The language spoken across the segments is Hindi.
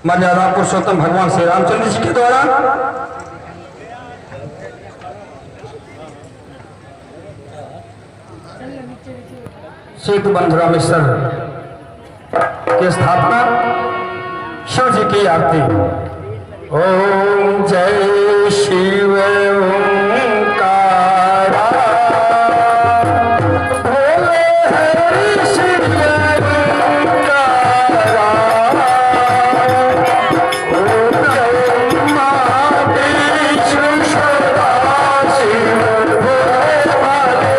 मर्यादा पुरुषोत्तम भगवान श्री रामचंद्र जी के द्वारा सेतु बंधु रामेश्वर की स्थापना, शिव जी की आरती। ओम जय शिव ओंकारा भोले हरि शिव ओंकारा ओम ब्रह्मा विष्णु सदाशिव भोले भाले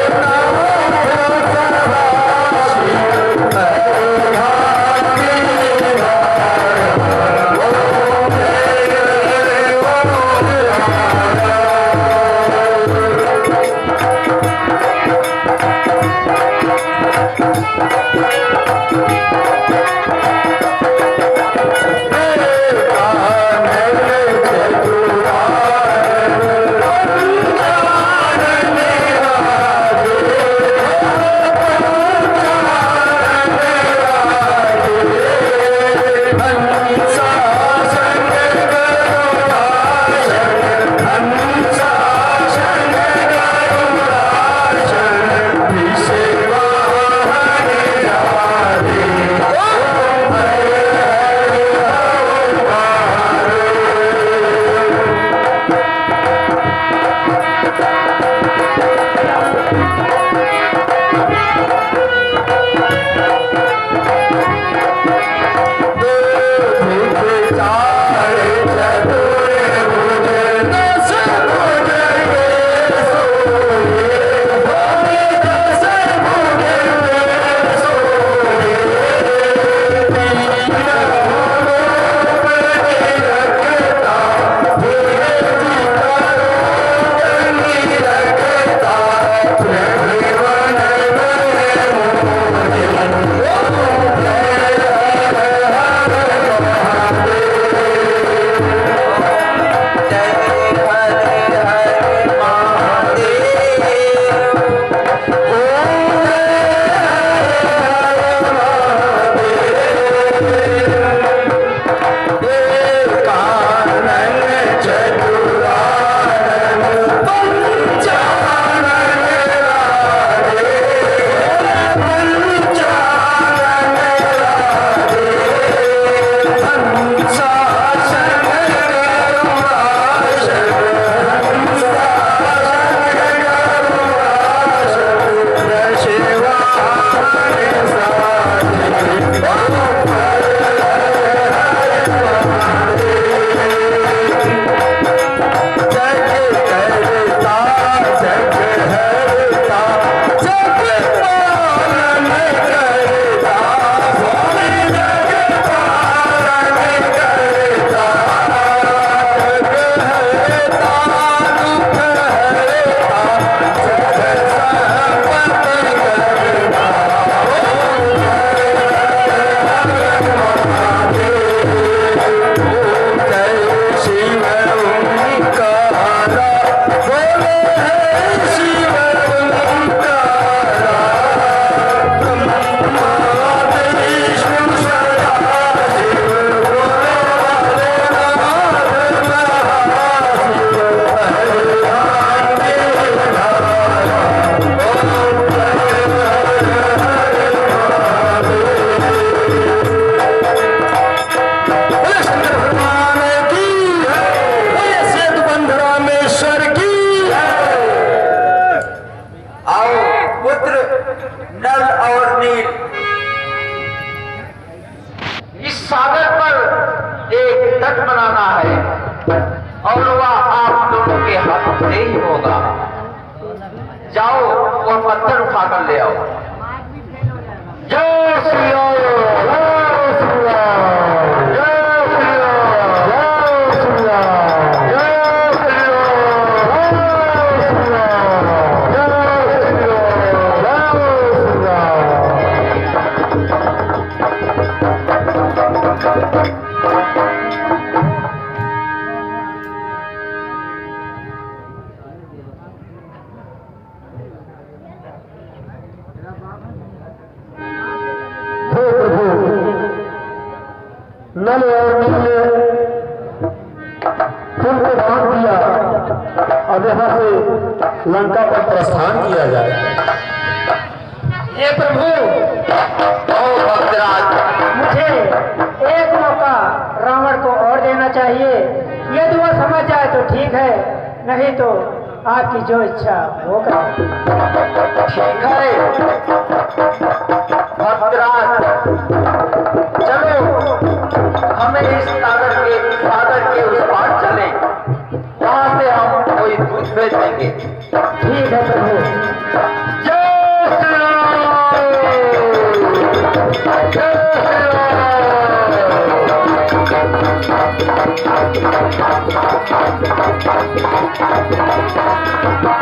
बलवा आप दोनों के हाथ से ही होगा। जाओ वह पत्थर उठाकर ले आओ। जय श्री राम, जय श्री राम, जय श्री राम, जय श्री राम, जय श्री राम, जय श्री राम, जय श्री नल और नीले कुल को बांध दिया। अब यहाँ से लंका पर प्रस्थान किया जाए। ये प्रभु ओ भक्तराज, मुझे एक मौका रावण को और देना चाहिए। यदि वो समझ जाए तो ठीक है, नहीं तो आपकी जो इच्छा वो करें। ठीक है भक्तराज, चलो हमें इस सागर के उस पार चले, वहां से हम कोई दूध भेज देंगे। ठीक है प्रभु। जय श्री राम, जय श्री राम।